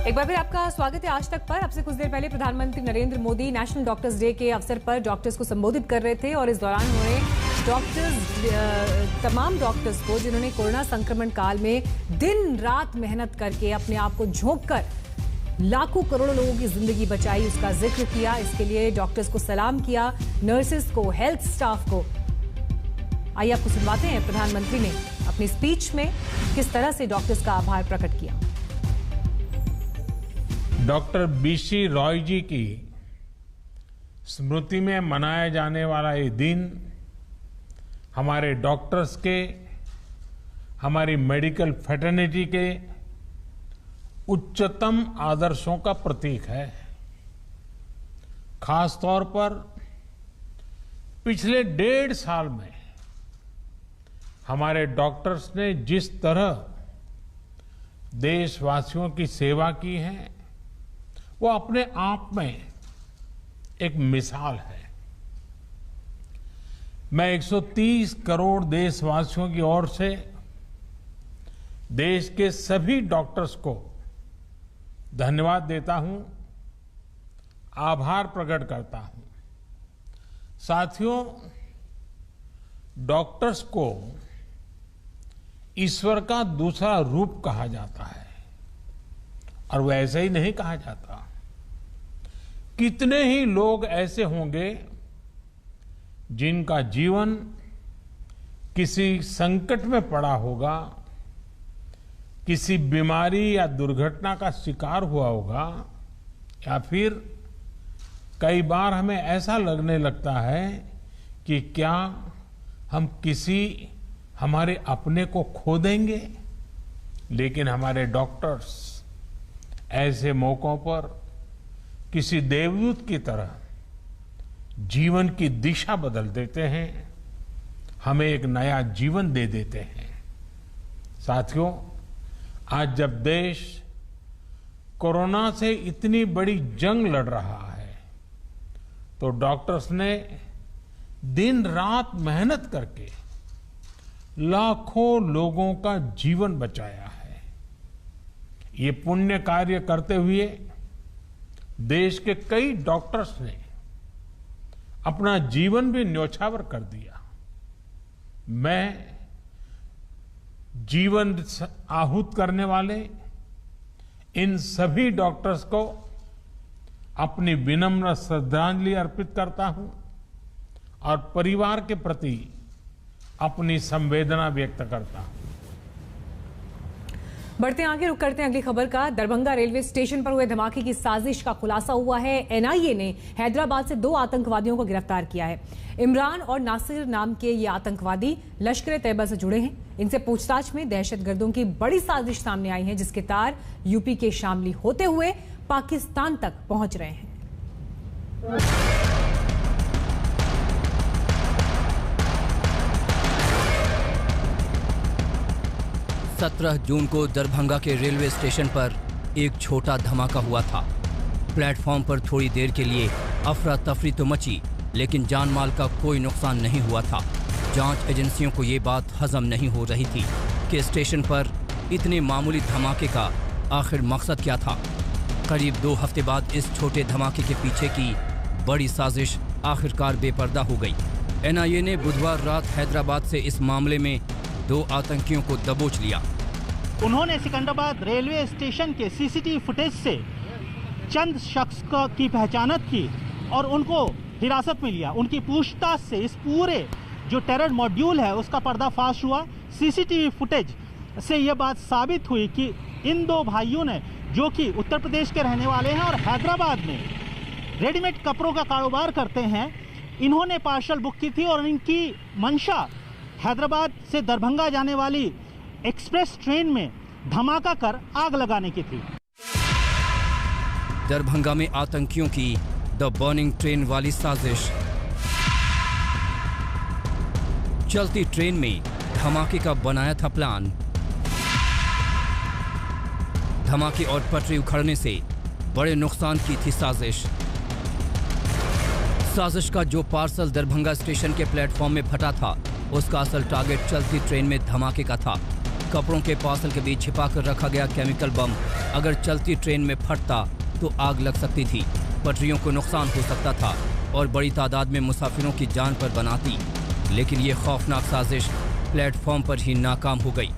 एक बार फिर आपका स्वागत है आज तक पर। अब से कुछ देर पहले प्रधानमंत्री Narendra Modi national doctors day के अवसर पर डॉक्टर्स को संबोधित कर रहे थे और इस दौरान उन्होंने तमाम डॉक्टर्स को जिन्होंने कोरोना संक्रमण काल में दिन रात मेहनत करके अपने आप को झोंक कर लाखों करोड़ों लोगों की जिंदगी बचाई, उसका जिक्र किया। इसके लिए डॉक्टर्स को सलाम किया, नर्सेस को, हेल्थ स्टाफ को। आइए आपको सुनवाते हैं प्रधानमंत्री ने अपनी स्पीच में किस तरह से डॉक्टर्स का आभार प्रकट किया। डॉक्टर बीसी रॉय जी की स्मृति में मनाया जाने वाला ये दिन हमारे डॉक्टर्स के, हमारी मेडिकल फ्रेटर्निटी के उच्चतम आदर्शों का प्रतीक है। खास तौर पर पिछले 1.5 साल में हमारे डॉक्टर्स ने जिस तरह देशवासियों की सेवा की है वो अपने आप में एक मिसाल है। मैं 130 करोड़ देशवासियों की ओर से देश के सभी डॉक्टर्स को धन्यवाद देता हूं, आभार प्रकट करता हूं। साथियों, डॉक्टर्स को ईश्वर का दूसरा रूप कहा जाता है और वैसे ही नहीं कहा जाता। कितने ही लोग ऐसे होंगे जिनका जीवन किसी संकट में पड़ा होगा, किसी बीमारी या दुर्घटना का शिकार हुआ होगा, या फिर कई बार हमें ऐसा लगने लगता है कि क्या हम किसी हमारे अपने को खो देंगे। लेकिन हमारे डॉक्टर्स ऐसे मौकों पर किसी देवदूत की तरह जीवन की दिशा बदल देते हैं, हमें एक नया जीवन दे देते हैं। साथियों, आज जब देश कोरोना से इतनी बड़ी जंग लड़ रहा है तो डॉक्टर्स ने दिन रात मेहनत करके लाखों लोगों का जीवन बचाया है। ये पुण्य कार्य करते हुए देश के कई डॉक्टर्स ने अपना जीवन भी न्यौछावर कर दिया। मैं जीवन आहूत करने वाले इन सभी डॉक्टर्स को अपनी विनम्र श्रद्धांजलि अर्पित करता हूं और परिवार के प्रति अपनी संवेदना व्यक्त करता हूं। बढ़ते आगे, रुक करते हैं अगली खबर का। दरभंगा रेलवे स्टेशन पर हुए धमाके की साजिश का खुलासा हुआ है। एनआईए ने हैदराबाद से 2 आतंकवादियों को गिरफ्तार किया है। इमरान और नासिर नाम के ये आतंकवादी लश्कर तैयबा से जुड़े हैं। इनसे पूछताछ में दहशतगर्दों की बड़ी साजिश सामने आई है, जिसके तार यूपी के शामली होते हुए पाकिस्तान तक पहुंच रहे हैं। 17 जून को दरभंगा के रेलवे स्टेशन पर एक छोटा धमाका हुआ था। प्लेटफॉर्म पर थोड़ी देर के लिए अफरा तफरी तो मची, लेकिन जान माल का कोई नुकसान नहीं हुआ था। जांच एजेंसियों को ये बात हजम नहीं हो रही थी कि स्टेशन पर इतने मामूली धमाके का आखिर मकसद क्या था। करीब 2 हफ्ते बाद इस छोटे धमाके के पीछे की बड़ी साजिश आखिरकार बेपर्दा हो गई। एनआईए ने बुधवार रात हैदराबाद से इस मामले में 2 आतंकियों को दबोच लिया। उन्होंने सिकंदराबाद रेलवे स्टेशन के सीसीटीवी फुटेज से चंद शख्स की पहचान की और उनको हिरासत में लिया। उनकी पूछताछ से इस पूरे जो टेरर मॉड्यूल है उसका पर्दाफाश हुआ। सीसीटीवी फुटेज से यह बात साबित हुई कि इन 2 भाइयों ने, जो कि उत्तर प्रदेश के रहने वाले हैं और हैदराबाद में रेडीमेड कपड़ों का कारोबार करते हैं, इन्होंने पार्सल बुक की थी और इनकी मंशा हैदराबाद से दरभंगा जाने वाली एक्सप्रेस ट्रेन में धमाका कर आग लगाने की थी। दरभंगा में आतंकियों की द बर्निंग ट्रेन वाली साजिश। चलती ट्रेन में धमाके का बनाया था प्लान। धमाके और पटरी उखड़ने से बड़े नुकसान की थी साजिश। साजिश का जो पार्सल दरभंगा स्टेशन के प्लेटफॉर्म में फटा था, उसका असल टारगेट चलती ट्रेन में धमाके का था। कपड़ों के पार्सल के बीच छिपा कर रखा गया केमिकल बम अगर चलती ट्रेन में फटता तो आग लग सकती थी, पटरियों को नुकसान हो सकता था और बड़ी तादाद में मुसाफिरों की जान पर बनाती। लेकिन ये खौफनाक साजिश प्लेटफॉर्म पर ही नाकाम हो गई।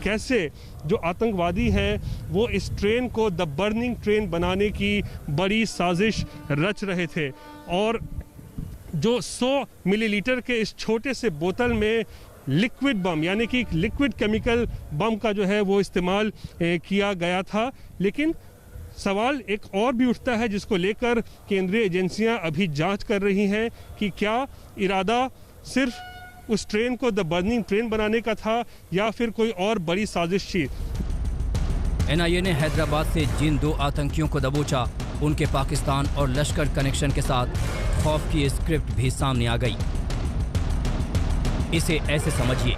कैसे जो आतंकवादी हैं वो इस ट्रेन को द बर्निंग ट्रेन बनाने की बड़ी साजिश रच रहे थे और जो 100 मिलीलीटर के इस छोटे से बोतल में लिक्विड बम यानी कि लिक्विड केमिकल बम का जो है वो इस्तेमाल किया गया था। लेकिन सवाल एक और भी उठता है जिसको लेकर केंद्रीय एजेंसियां अभी जांच कर रही हैं कि क्या इरादा सिर्फ उस ट्रेन को द बर्निंग ट्रेन बनाने का था या फिर कोई और बड़ी साजिश थी। एनआईए ने हैदराबाद से जिन 2 आतंकियों को दबोचा उनके पाकिस्तान और लश्कर कनेक्शन के साथ खौफ की स्क्रिप्ट भी सामने आ गई। इसे ऐसे समझिए,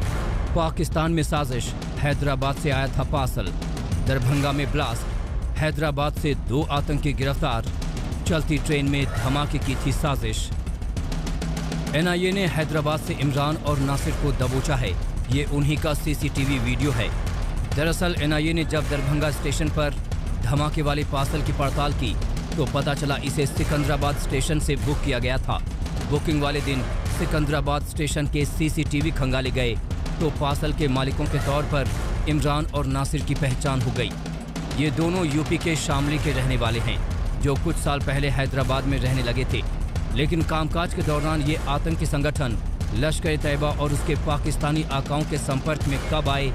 पाकिस्तान में साजिश, हैदराबाद से आया था पार्सल, दरभंगा में ब्लास्ट, हैदराबाद से 2 आतंकी गिरफ्तार, चलती ट्रेन में धमाके की थी साजिश। एनआईए ने हैदराबाद से इमरान और नासिर को दबोचा है। ये उन्हीं का सीसीटीवी वीडियो है। दरअसल एनआईए ने जब दरभंगा स्टेशन पर धमाके वाले पार्सल की पड़ताल की तो पता चला इसे सिकंदराबाद स्टेशन से बुक किया गया था। बुकिंग वाले दिन सिकंदराबाद स्टेशन के सीसीटीवी खंगाले गए तो पार्सल के मालिकों के तौर पर इमरान और नासिर की पहचान हो गई। ये दोनों यूपी के शामली के रहने वाले हैं जो कुछ साल पहले हैदराबाद में रहने लगे थे। लेकिन कामकाज के दौरान ये आतंकी संगठन लश्कर तैयबा और उसके पाकिस्तानी आकाओं के संपर्क में कब आए,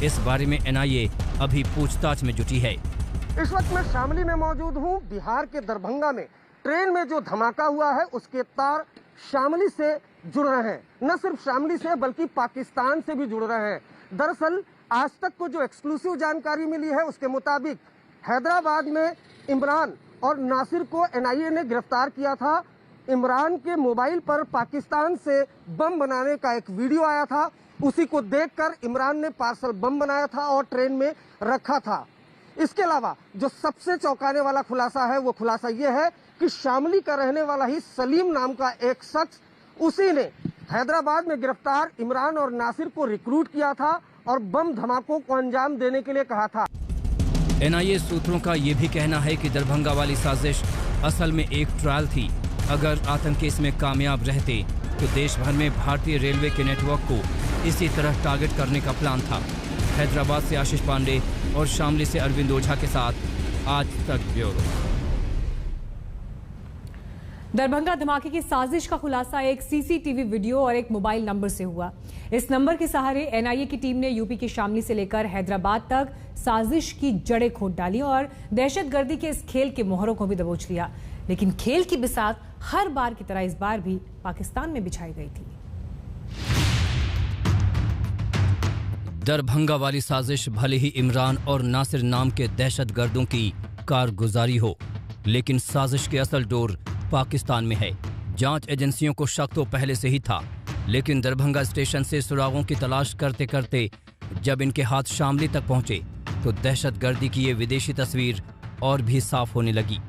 इस बारे में एनआईए अभी पूछताछ में जुटी है। इस वक्त मैं शामली में मौजूद हूँ। बिहार के दरभंगा में ट्रेन में जो धमाका हुआ है उसके तार शामली से जुड़ रहे हैं। न सिर्फ शामली से बल्कि पाकिस्तान से भी जुड़ रहे हैं। दरअसल आज तक को जो एक्सक्लूसिव जानकारी मिली है उसके मुताबिक हैदराबाद में इमरान और नासिर को एनआईए ने गिरफ्तार किया था। इमरान के मोबाइल पर पाकिस्तान से बम बनाने का एक वीडियो आया था। उसी को देखकर इमरान ने पार्सल बम बनाया था और ट्रेन में रखा था। इसके अलावा जो सबसे चौंकाने वाला खुलासा है वो खुलासा ये है कि शामली का रहने वाला ही सलीम नाम का एक शख्स, उसी ने हैदराबाद में गिरफ्तार इमरान और नासिर को रिक्रूट किया था और बम धमाकों को अंजाम देने के लिए कहा था। एनआईए सूत्रों का ये भी कहना है कि दरभंगा वाली साजिश असल में एक ट्रायल थी। अगर आतंकी इसमें कामयाब रहते तो देश भर में भारतीय रेलवे के नेटवर्क को इसी तरह टारगेट करने का प्लान था। हैदराबाद से आशीष पांडे और शामली से अरविंद ओझा के साथ आज तक ब्यूरो। दरभंगा धमाके की साजिश का खुलासा एक सीसीटीवी वीडियो और एक मोबाइल नंबर से हुआ। इस नंबर के सहारे एनआईए की टीम ने यूपी की शामली से लेकर हैदराबाद तक साजिश की जड़ें खोद डाली और दहशतगर्दी के इस खेल के मोहरों को भी दबोच लिया। लेकिन खेल की बिसात हर बार की तरह इस बार भी पाकिस्तान में बिछाई गई थी। दरभंगा वाली साजिश भले ही इमरान और नासिर नाम के दहशतगर्दों की कारगुजारी हो, लेकिन साजिश के असल डोर पाकिस्तान में है। जांच एजेंसियों को शक तो पहले से ही था, लेकिन दरभंगा स्टेशन से सुरागों की तलाश करते करते जब इनके हाथ शामली तक पहुंचे तो दहशतगर्दी की ये विदेशी तस्वीर और भी साफ होने लगी।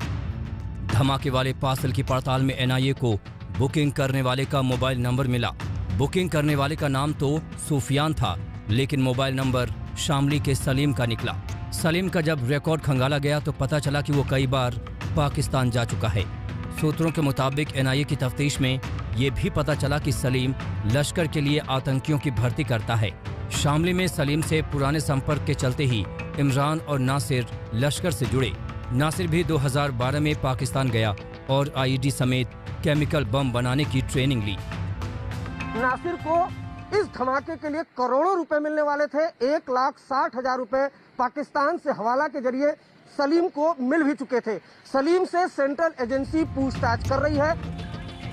धमाके वाले पार्सल की पड़ताल में एनआईए को बुकिंग करने वाले का मोबाइल नंबर मिला। बुकिंग करने वाले का नाम तो सुफियान था, लेकिन मोबाइल नंबर शामली के सलीम का निकला। सलीम का जब रिकॉर्ड खंगाला गया तो पता चला कि वो कई बार पाकिस्तान जा चुका है। सूत्रों के मुताबिक एनआईए की तफ्तीश में ये भी पता चला कि सलीम लश्कर के लिए आतंकियों की भर्ती करता है। शामली में सलीम से पुराने संपर्क के चलते ही इमरान और नासिर लश्कर से जुड़े। नासिर भी 2012 में पाकिस्तान गया और आईईडी समेत केमिकल बम बनाने की ट्रेनिंग ली। नासिर को इस धमाके के लिए करोड़ों रुपए मिलने वाले थे। 1,60,000 रुपए पाकिस्तान से हवाला के जरिए सलीम को मिल भी चुके थे। सलीम से सेंट्रल एजेंसी पूछताछ कर रही है।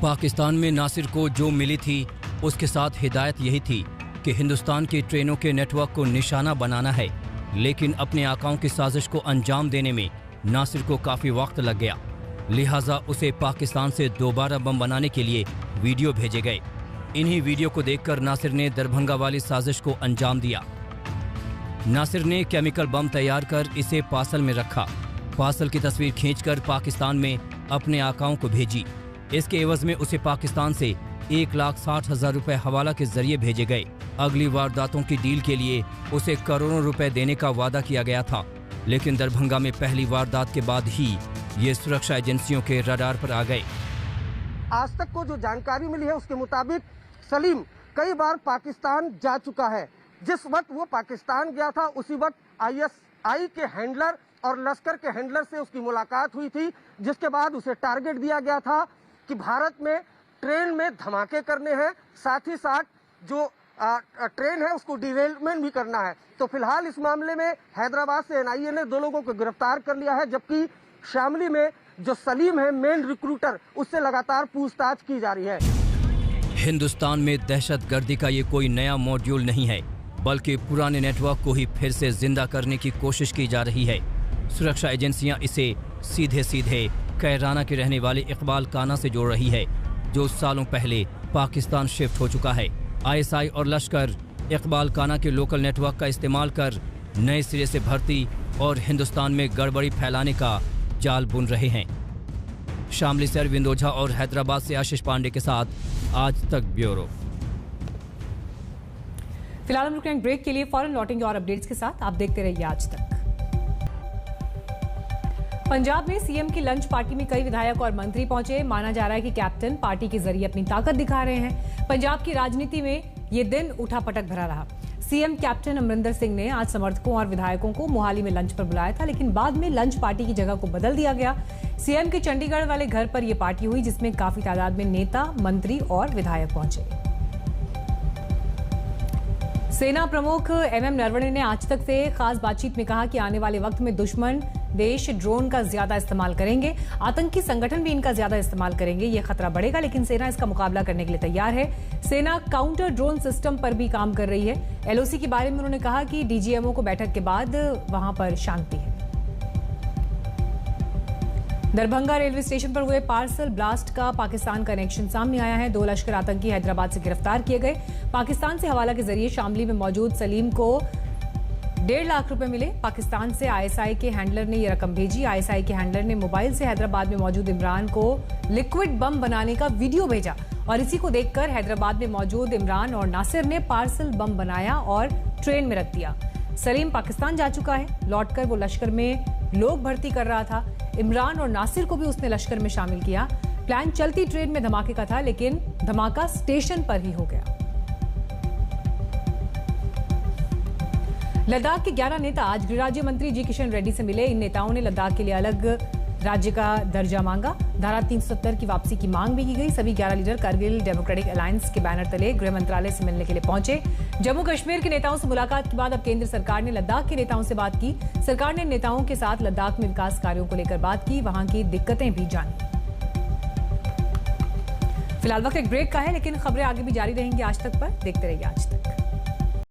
पाकिस्तान में नासिर को जो मिली थी उसके साथ हिदायत यही थी कि हिंदुस्तान की ट्रेनों के नेटवर्क को निशाना बनाना है, लेकिन अपने आकाओं की साजिश को अंजाम देने में नासिर को काफी वक्त लग गया। लिहाजा उसे पाकिस्तान से दोबारा बम बनाने के लिए वीडियो भेजे गए। इन्हीं वीडियो को देखकर नासिर ने दरभंगा वाली साजिश को अंजाम दिया। नासिर ने केमिकल बम तैयार कर इसे पार्सल में रखा। पार्सल की तस्वीर खींचकर पाकिस्तान में अपने आकाओं को भेजी। इसके एवज में उसे पाकिस्तान से 1,60,000 रुपए हवाला के जरिए भेजे गए। अगली वारदातों की डील के लिए उसे करोड़ों रुपए देने का वादा किया गया था, लेकिन दरभंगा में पहली वारदात के बाद ही ये सुरक्षा एजेंसियों के रडार पर आ गए। आज तक को जो जानकारी मिली है उसके मुताबिक सलीम कई बार पाकिस्तान जा चुका है। जिस वक्त वो पाकिस्तान गया था उसी वक्त ISI के हैंडलर और लश्कर के हैंडलर से उसकी मुलाकात हुई थी, जिसके बाद उसे टारगेट दिया गया था कि भारत में ट्रेन में धमाके करने हैं, साथ ही साथ जो ट्रेन है उसको डिरेलमेंट भी करना है। तो फिलहाल इस मामले में हैदराबाद से NIA ने 2 लोगों को गिरफ्तार कर लिया है, जबकि शामली में जो सलीम है मेन रिक्रूटर, उससे लगातार पूछताछ की जा रही है। हिंदुस्तान में दहशतगर्दी का ये कोई नया मॉड्यूल नहीं है, बल्कि पुराने नेटवर्क को ही फिर से जिंदा करने की कोशिश की जा रही है। सुरक्षा एजेंसियां इसे सीधे सीधे कैराना के रहने वाले इकबाल काना से जोड़ रही है, जो सालों पहले पाकिस्तान शिफ्ट हो चुका है। ISI और लश्कर इकबाल काना के लोकल नेटवर्क का इस्तेमाल कर नए सिरे से भर्ती और हिंदुस्तान में गड़बड़ी फैलाने का जाल बुन रहे हैं। शामली से अरविंद ओझा और हैदराबाद से आशीष पांडे के साथ आज तक ब्यूरो। फिलहाल हम रुकेंगे ब्रेक के लिए, फौरन लौटेंगे और अपडेट्स के साथ। आप देखते रहिए आज तक। पंजाब में CM की लंच पार्टी में कई विधायक और मंत्री पहुंचे। माना जा रहा है कि कैप्टन पार्टी के जरिए अपनी ताकत दिखा रहे हैं। पंजाब की राजनीति में ये दिन उठापटक भरा रहा। CM कैप्टन अमरिंदर सिंह ने आज समर्थकों और विधायकों को मोहाली में लंच पर बुलाया था, लेकिन बाद में लंच पार्टी की जगह को बदल दिया गया। CM के चंडीगढ़ वाले घर पर यह पार्टी हुई, जिसमें काफी तादाद में नेता, मंत्री और विधायक पहुंचे। सेना प्रमुख MM नरवणे ने आज तक से खास बातचीत में कहा कि आने वाले वक्त में दुश्मन देश ड्रोन का ज्यादा इस्तेमाल करेंगे, आतंकी संगठन भी इनका ज्यादा इस्तेमाल करेंगे। ये खतरा बढ़ेगा, लेकिन सेना इसका मुकाबला करने के लिए तैयार है। सेना काउंटर ड्रोन सिस्टम पर भी काम कर रही है। LOC के बारे में उन्होंने कहा कि DGMO को बैठक के बाद वहां पर शांति है। दरभंगा रेलवे स्टेशन पर हुए पार्सल ब्लास्ट का पाकिस्तान कनेक्शन सामने आया है। 2 लश्कर आतंकी हैदराबाद से गिरफ्तार किए गए। पाकिस्तान से हवाला के जरिए शामली में मौजूद सलीम को 1.5 लाख रुपए मिले। पाकिस्तान से ISI के हैंडलर ने यह रकम भेजी। ISI के हैंडलर ने मोबाइल से हैदराबाद में मौजूद इमरान को लिक्विड बम बनाने का वीडियो भेजा और इसी को देखकर हैदराबाद में मौजूद इमरान और नासिर ने पार्सल बम बनाया और ट्रेन में रख दिया। सलीम पाकिस्तान जा चुका है। लौटकर वो लश्कर में लोग भर्ती कर रहा था। इमरान और नासिर को भी उसने लश्कर में शामिल किया। प्लान चलती ट्रेन में धमाके का था, लेकिन धमाका स्टेशन पर ही हो गया। लद्दाख के 11 नेता आज गृह राज्य मंत्री जी किशन रेड्डी से मिले। इन नेताओं ने लद्दाख के लिए अलग राज्य का दर्जा मांगा। धारा 370 की वापसी की मांग भी की गई। सभी 11 लीडर करगिल डेमोक्रेटिक अलायंस के बैनर तले गृह मंत्रालय से मिलने के लिए पहुंचे। जम्मू कश्मीर के नेताओं से मुलाकात के बाद अब केंद्र सरकार ने लद्दाख के नेताओं से बात की। सरकार ने नेताओं के साथ लद्दाख में विकास कार्यों को लेकर बात की, वहां की दिक्कतें भी जानी। फिलहाल वक्त एक ब्रेक का है, लेकिन खबरें आगे भी जारी रहेंगी आज तक पर। देखते रहिए आज तक।